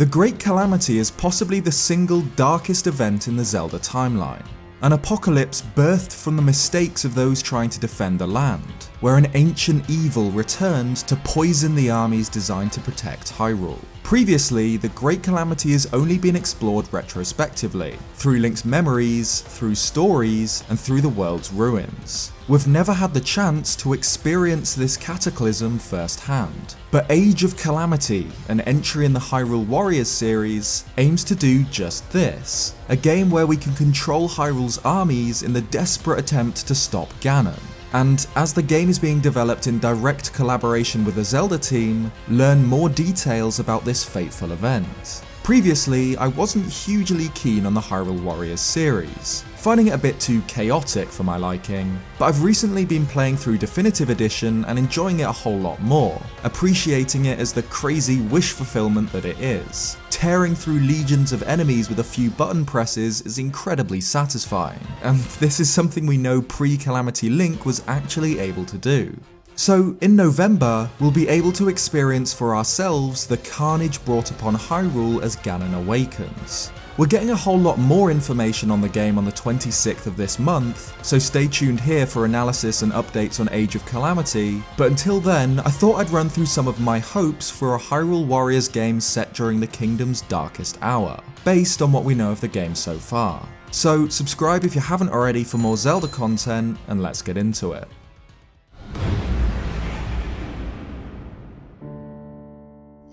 The Great Calamity is possibly the single darkest event in the Zelda timeline. An apocalypse birthed from the mistakes of those trying to defend the land, where an ancient evil returned to poison the armies designed to protect Hyrule. Previously, the Great Calamity has only been explored retrospectively, through Link's memories, through stories, and through the world's ruins. We've never had the chance to experience this cataclysm firsthand, but Age of Calamity, an entry in the Hyrule Warriors series, aims to do just this, a game where we can control Hyrule's armies in the desperate attempt to stop Ganon. And as the game is being developed in direct collaboration with the Zelda team, learn more details about this fateful event. Previously, I wasn't hugely keen on the Hyrule Warriors series, finding it a bit too chaotic for my liking, but I've recently been playing through Definitive Edition and enjoying it a whole lot more, appreciating it as the crazy wish fulfillment that it is. Tearing through legions of enemies with a few button presses is incredibly satisfying, and this is something we know pre-Calamity Link was actually able to do. So, in November, we'll be able to experience for ourselves the carnage brought upon Hyrule as Ganon awakens. We're getting a whole lot more information on the game on the 26th of this month, so stay tuned here for analysis and updates on Age of Calamity, but until then, I thought I'd run through some of my hopes for a Hyrule Warriors game set during the kingdom's darkest hour, based on what we know of the game so far. So subscribe if you haven't already for more Zelda content, and let's get into it.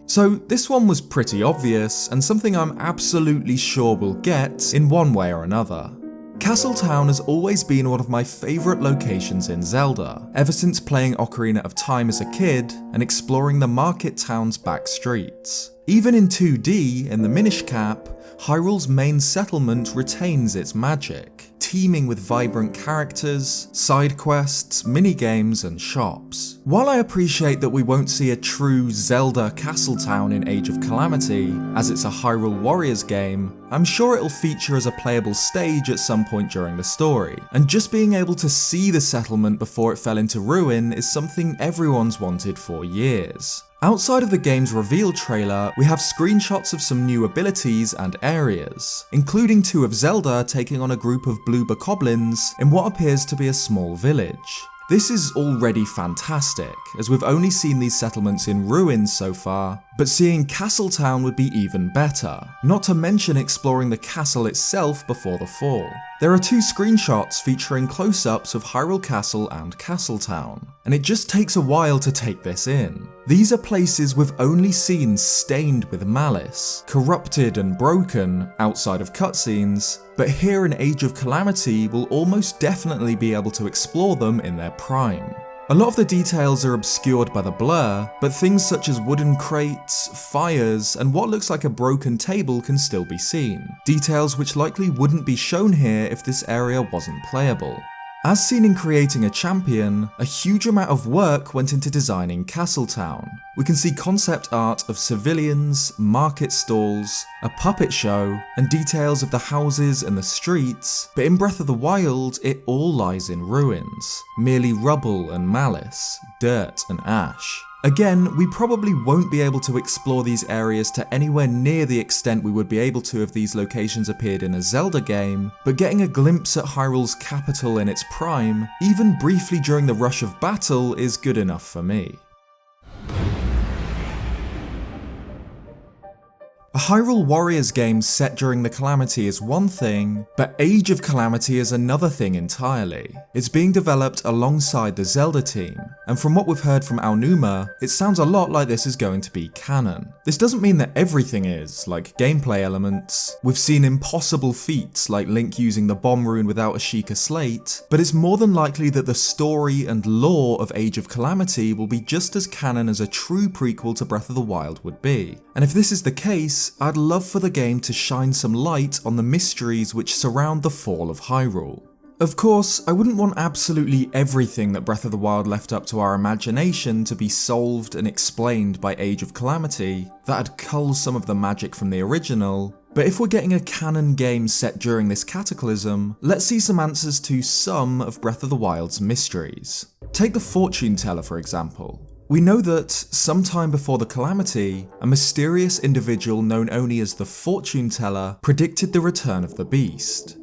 So this one was pretty obvious, and something I'm absolutely sure we'll get in one way or another. Castle Town has always been one of my favourite locations in Zelda, ever since playing Ocarina of Time as a kid and exploring the market town's back streets. Even in 2D, in the Minish Cap, Hyrule's main settlement retains its magic, teeming with vibrant characters, side quests, minigames, and shops. While I appreciate that we won't see a true Zelda Castle Town in Age of Calamity, as it's a Hyrule Warriors game, I'm sure it'll feature as a playable stage at some point during the story, and just being able to see the settlement before it fell into ruin is something everyone's wanted for years. Outside of the game's reveal trailer, we have screenshots of some new abilities and areas, including two of Zelda taking on a group of blue bokoblins in what appears to be a small village. This is already fantastic, as we've only seen these settlements in ruins so far, but seeing Castle Town would be even better, not to mention exploring the castle itself before the fall. There are two screenshots featuring close-ups of Hyrule Castle and Castle Town, and it just takes a while to take this in. These are places we've only seen stained with malice, corrupted and broken outside of cutscenes, but here in Age of Calamity we'll almost definitely be able to explore them in their prime. A lot of the details are obscured by the blur, but things such as wooden crates, fires, and what looks like a broken table can still be seen, details which likely wouldn't be shown here if this area wasn't playable. As seen in creating a champion, a huge amount of work went into designing Castle Town. We can see concept art of civilians, market stalls, a puppet show, and details of the houses and the streets, but in Breath of the Wild, it all lies in ruins, merely rubble and malice, dirt and ash. Again, we probably won't be able to explore these areas to anywhere near the extent we would be able to if these locations appeared in a Zelda game, but getting a glimpse at Hyrule's capital in its prime, even briefly during the rush of battle, is good enough for me. A Hyrule Warriors game set during the Calamity is one thing, but Age of Calamity is another thing entirely. It's being developed alongside the Zelda team, and from what we've heard from Aonuma, it sounds a lot like this is going to be canon. This doesn't mean that everything is, like gameplay elements. We've seen impossible feats like Link using the bomb rune without a Sheikah slate, but it's more than likely that the story and lore of Age of Calamity will be just as canon as a true prequel to Breath of the Wild would be. And if this is the case, I'd love for the game to shine some light on the mysteries which surround the fall of Hyrule. Of course, I wouldn't want absolutely everything that Breath of the Wild left up to our imagination to be solved and explained by Age of Calamity. That'd cull some of the magic from the original, but if we're getting a canon game set during this cataclysm, let's see some answers to some of Breath of the Wild's mysteries. Take the Fortune Teller for example. We know that, sometime before the Calamity, a mysterious individual known only as the Fortune Teller predicted the return of the beast.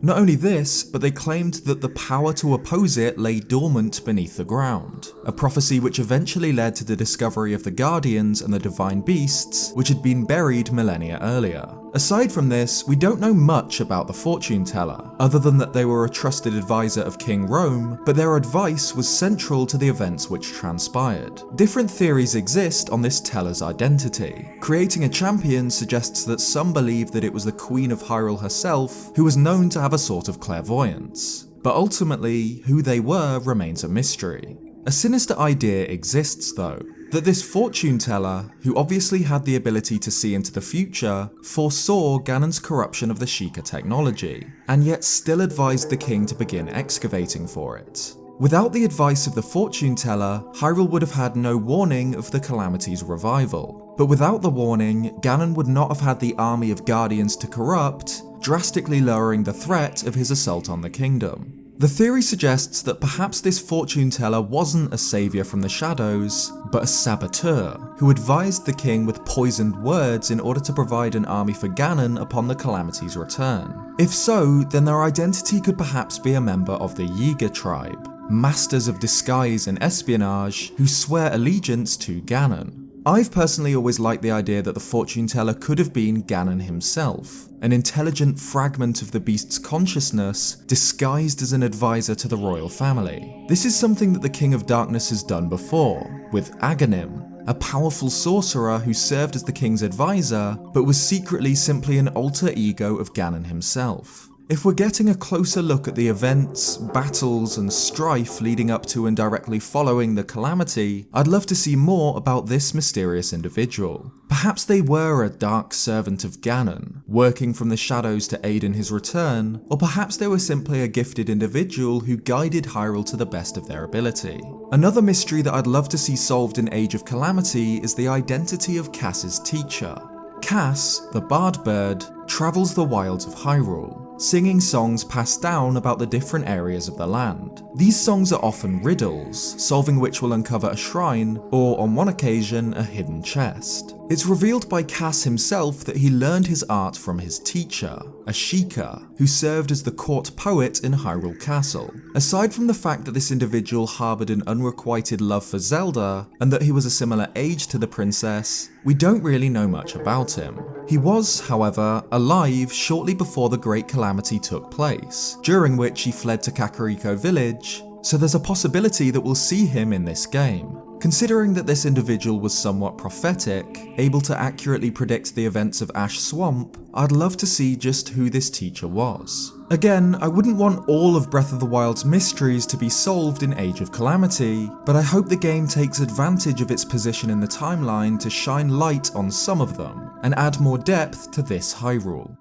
Not only this, but they claimed that the power to oppose it lay dormant beneath the ground, a prophecy which eventually led to the discovery of the Guardians and the Divine Beasts, which had been buried millennia earlier. Aside from this, we don't know much about the Fortune Teller, other than that they were a trusted advisor of King Rome, but their advice was central to the events which transpired. Different theories exist on this teller's identity. Creating a champion suggests that some believe that it was the Queen of Hyrule herself, who was known to have a sort of clairvoyance. But ultimately, who they were remains a mystery. A sinister idea exists though, that this fortune teller, who obviously had the ability to see into the future, foresaw Ganon's corruption of the Sheikah technology, and yet still advised the king to begin excavating for it. Without the advice of the fortune teller, Hyrule would have had no warning of the Calamity's revival. But without the warning, Ganon would not have had the army of Guardians to corrupt, drastically lowering the threat of his assault on the kingdom. The theory suggests that perhaps this fortune teller wasn't a saviour from the shadows, but a saboteur, who advised the king with poisoned words in order to provide an army for Ganon upon the Calamity's return. If so, then their identity could perhaps be a member of the Yiga tribe, masters of disguise and espionage who swear allegiance to Ganon. I've personally always liked the idea that the fortune teller could have been Ganon himself, an intelligent fragment of the beast's consciousness disguised as an advisor to the royal family. This is something that the King of Darkness has done before, with Aghanim, a powerful sorcerer who served as the king's advisor, but was secretly simply an alter ego of Ganon himself. If we're getting a closer look at the events, battles, and strife leading up to and directly following the Calamity, I'd love to see more about this mysterious individual. Perhaps they were a dark servant of Ganon, working from the shadows to aid in his return, or perhaps they were simply a gifted individual who guided Hyrule to the best of their ability. Another mystery that I'd love to see solved in Age of Calamity is the identity of Cass's teacher. Cass, the Bard Bird, travels the wilds of Hyrule, singing songs passed down about the different areas of the land. These songs are often riddles, solving which will uncover a shrine, or on one occasion, a hidden chest. It's revealed by Cass himself that he learned his art from his teacher, a Sheikah, who served as the court poet in Hyrule Castle. Aside from the fact that this individual harboured an unrequited love for Zelda, and that he was a similar age to the princess, we don't really know much about him. He was, however, alive shortly before the Great Calamity took place, during which he fled to Kakariko village, so there's a possibility that we'll see him in this game. Considering that this individual was somewhat prophetic, able to accurately predict the events of Ash Swamp, I'd love to see just who this teacher was. Again, I wouldn't want all of Breath of the Wild's mysteries to be solved in Age of Calamity, but I hope the game takes advantage of its position in the timeline to shine light on some of them, and add more depth to this Hyrule.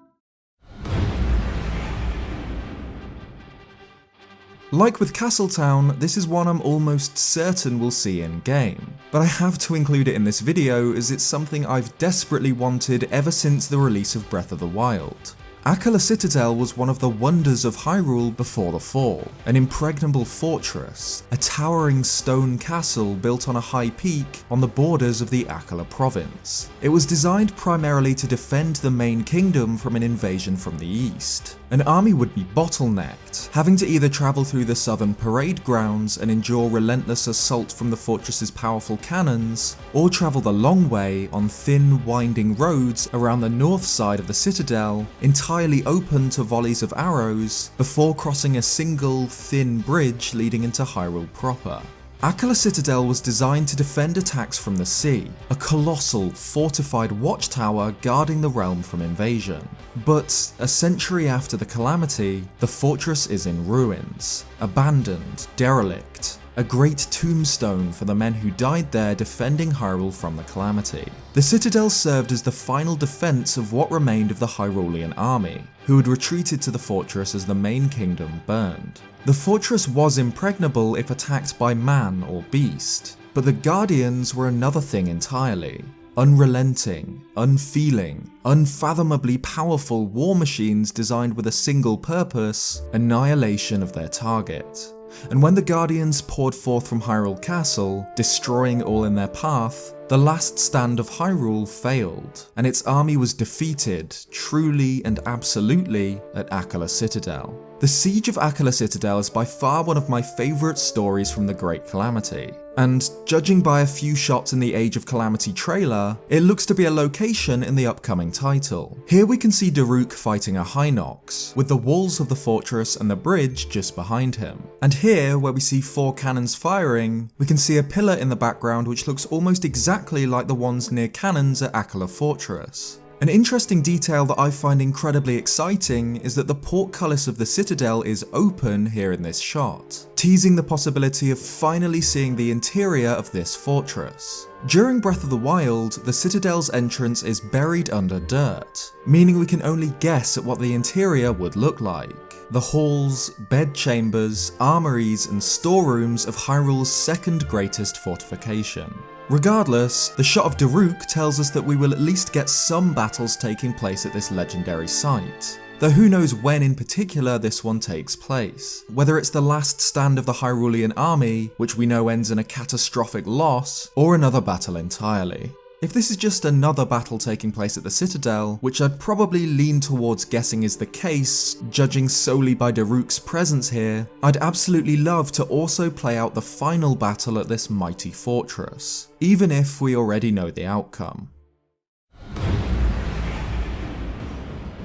Like with Castletown, this is one I'm almost certain we'll see in-game, but I have to include it in this video as it's something I've desperately wanted ever since the release of Breath of the Wild. Akala Citadel was one of the wonders of Hyrule before the fall, an impregnable fortress, a towering stone castle built on a high peak on the borders of the Akala province. It was designed primarily to defend the main kingdom from an invasion from the east. An army would be bottlenecked, having to either travel through the southern parade grounds and endure relentless assault from the fortress's powerful cannons, or travel the long way on thin, winding roads around the north side of the citadel, entirely open to volleys of arrows, before crossing a single, thin bridge leading into Hyrule proper. Akala Citadel was designed to defend attacks from the sea, a colossal, fortified watchtower guarding the realm from invasion. But a century after the Calamity, the fortress is in ruins, abandoned, derelict, a great tombstone for the men who died there defending Hyrule from the Calamity. The Citadel served as the final defense of what remained of the Hyrulean army, who had retreated to the fortress as the main kingdom burned. The fortress was impregnable if attacked by man or beast, but the Guardians were another thing entirely. Unrelenting, unfeeling, unfathomably powerful war machines designed with a single purpose: annihilation of their target. and when the Guardians poured forth from Hyrule Castle, destroying all in their path, the last stand of Hyrule failed, and its army was defeated, truly and absolutely, at Akala Citadel. The Siege of Akala Citadel is by far one of my favourite stories from the Great Calamity, and judging by a few shots in the Age of Calamity trailer, it looks to be a location in the upcoming title. Here we can see Daruk fighting a Hinox, with the walls of the fortress and the bridge just behind him. And here, where we see 4 cannons firing, we can see a pillar in the background which looks almost exactly like the ones near cannons at Akala Fortress. An interesting detail that I find incredibly exciting is that the portcullis of the citadel is open here in this shot, teasing the possibility of finally seeing the interior of this fortress. During Breath of the Wild, the citadel's entrance is buried under dirt, meaning we can only guess at what the interior would look like. The halls, bedchambers, armories and storerooms of Hyrule's second greatest fortification. Regardless, the shot of Daruk tells us that we will at least get some battles taking place at this legendary site, though who knows when in particular this one takes place. Whether it's the last stand of the Hyrulean army, which we know ends in a catastrophic loss, or another battle entirely. If this is just another battle taking place at the Citadel, which I'd probably lean towards guessing is the case, judging solely by Daruk's presence here, I'd absolutely love to also play out the final battle at this mighty fortress, even if we already know the outcome.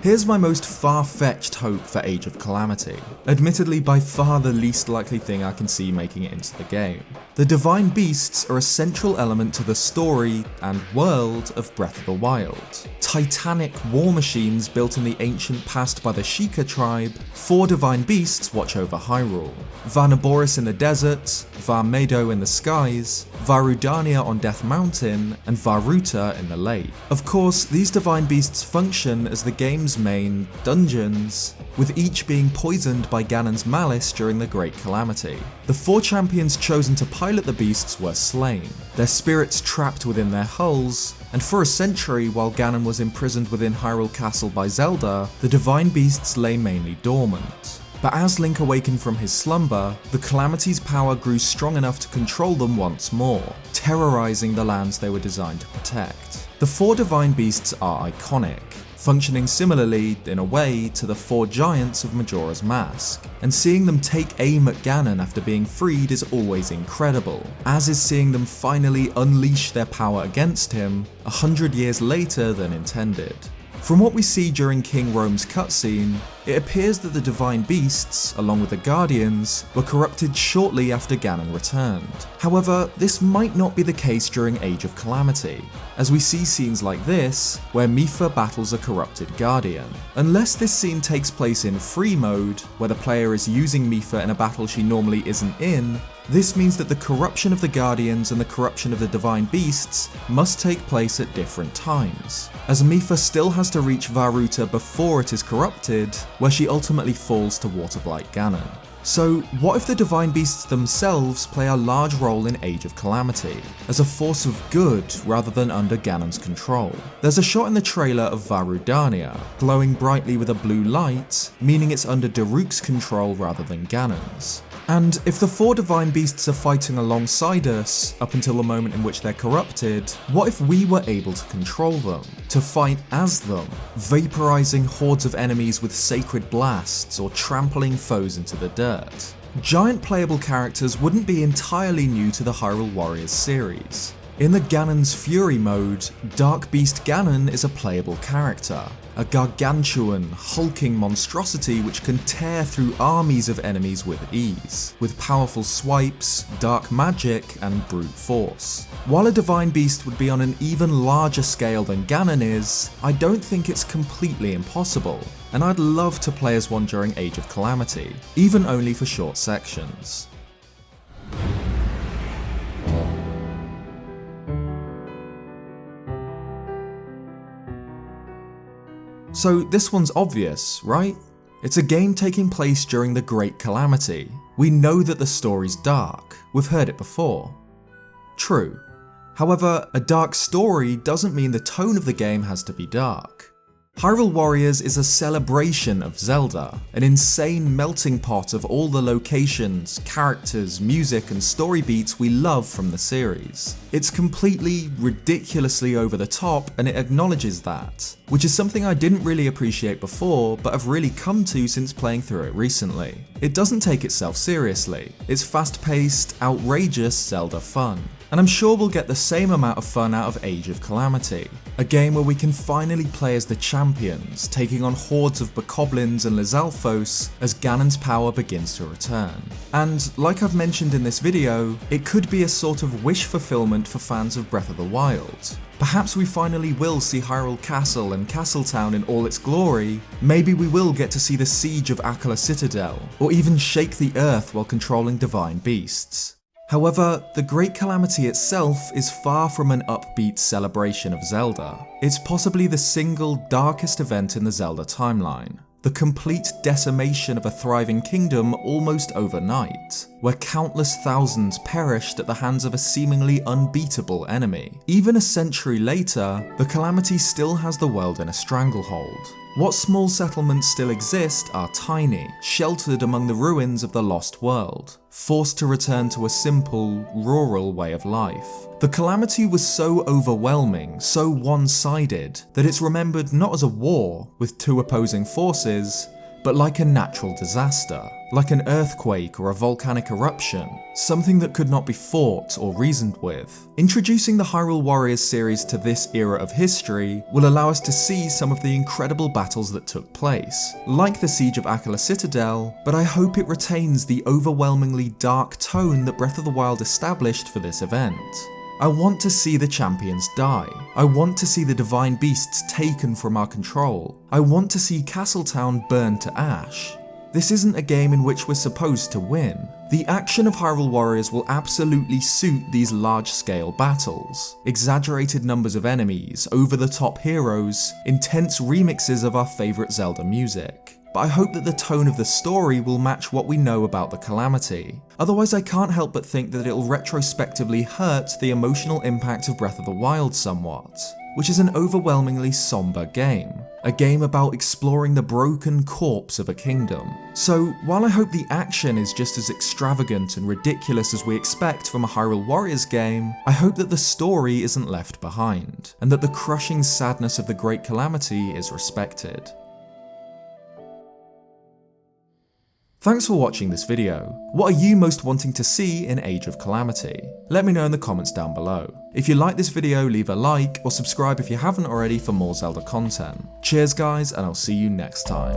Here's my most far-fetched hope for Age of Calamity, admittedly by far the least likely thing I can see making it into the game. The Divine Beasts are a central element to the story and world of Breath of the Wild. Titanic war machines built in the ancient past by the Sheikah tribe, 4 Divine Beasts watch over Hyrule. Varnaboris in the desert, Var Medo in the skies, Vah Rudania on Death Mountain, and Vah Ruta in the lake. Of course, these Divine Beasts function as the game's main dungeons, with each being poisoned by Ganon's malice during the Great Calamity. The 4 champions chosen to pilot the beasts were slain, their spirits trapped within their hulls, and for a century while Ganon was imprisoned within Hyrule Castle by Zelda, the Divine Beasts lay mainly dormant. But as Link awakened from his slumber, the Calamity's power grew strong enough to control them once more, terrorizing the lands they were designed to protect. The 4 Divine Beasts are iconic, functioning similarly, in a way, to the 4 giants of Majora's Mask, and seeing them take aim at Ganon after being freed is always incredible, as is seeing them finally unleash their power against him 100 years later than intended. From what we see during King Rhoam's cutscene, it appears that the Divine Beasts, along with the Guardians, were corrupted shortly after Ganon returned. However, this might not be the case during Age of Calamity, as we see scenes like this, where Mipha battles a corrupted Guardian. Unless this scene takes place in free mode, where the player is using Mipha in a battle she normally isn't in, this means that the corruption of the Guardians and the corruption of the Divine Beasts must take place at different times, as Mipha still has to reach Vah Ruta before it is corrupted, where she ultimately falls to Waterblight Ganon. So what if the Divine Beasts themselves play a large role in Age of Calamity, as a force of good rather than under Ganon's control? There's a shot in the trailer of Vah Rudania, glowing brightly with a blue light, meaning it's under Daruk's control rather than Ganon's. And if the 4 Divine Beasts are fighting alongside us, up until the moment in which they're corrupted, what if we were able to control them, to fight as them, vaporizing hordes of enemies with sacred blasts or trampling foes into the dirt? Giant playable characters wouldn't be entirely new to the Hyrule Warriors series. In the Ganon's Fury mode, Dark Beast Ganon is a playable character, a gargantuan, hulking monstrosity which can tear through armies of enemies with ease, with powerful swipes, dark magic, and brute force. While a Divine Beast would be on an even larger scale than Ganon is, I don't think it's completely impossible, and I'd love to play as one during Age of Calamity, even only for short sections. So this one's obvious, right? It's a game taking place during the Great Calamity. We know that the story's dark, we've heard it before. True. However, a dark story doesn't mean the tone of the game has to be dark. Hyrule Warriors is a celebration of Zelda, an insane melting pot of all the locations, characters, music and story beats we love from the series. It's completely, ridiculously over the top and it acknowledges that, which is something I didn't really appreciate before but have really come to since playing through it recently. It doesn't take itself seriously, it's fast-paced, outrageous Zelda fun. And I'm sure we'll get the same amount of fun out of Age of Calamity, a game where we can finally play as the champions, taking on hordes of bokoblins and Lizalfos as Ganon's power begins to return. And like I've mentioned in this video, it could be a sort of wish fulfillment for fans of Breath of the Wild. Perhaps we finally will see Hyrule Castle and Castletown in all its glory, maybe we will get to see the siege of Akala Citadel, or even shake the earth while controlling divine beasts. However, the Great Calamity itself is far from an upbeat celebration of Zelda. It's possibly the single darkest event in the Zelda timeline. The complete decimation of a thriving kingdom almost overnight, where countless thousands perished at the hands of a seemingly unbeatable enemy. Even a century later, the Calamity still has the world in a stranglehold. What small settlements still exist are tiny, sheltered among the ruins of the lost world, forced to return to a simple, rural way of life. The Calamity was so overwhelming, so one-sided, that it's remembered not as a war with two opposing forces, but like a natural disaster, like an earthquake or a volcanic eruption, something that could not be fought or reasoned with. Introducing the Hyrule Warriors series to this era of history will allow us to see some of the incredible battles that took place, like the Siege of Akala Citadel, but I hope it retains the overwhelmingly dark tone that Breath of the Wild established for this event. I want to see the champions die. I want to see the divine beasts taken from our control. I want to see Castletown burned to ash. This isn't a game in which we're supposed to win. The action of Hyrule Warriors will absolutely suit these large-scale battles. Exaggerated numbers of enemies, over-the-top heroes, intense remixes of our favourite Zelda music. But I hope that the tone of the story will match what we know about the Calamity. Otherwise I can't help but think that it'll retrospectively hurt the emotional impact of Breath of the Wild somewhat, which is an overwhelmingly somber game. A game about exploring the broken corpse of a kingdom. So while I hope the action is just as extravagant and ridiculous as we expect from a Hyrule Warriors game, I hope that the story isn't left behind, and that the crushing sadness of the Great Calamity is respected. Thanks for watching this video. What are you most wanting to see in Age of Calamity? Let me know in the comments down below. If you like this video, leave a like or subscribe if you haven't already for more Zelda content. Cheers guys, and I'll see you next time.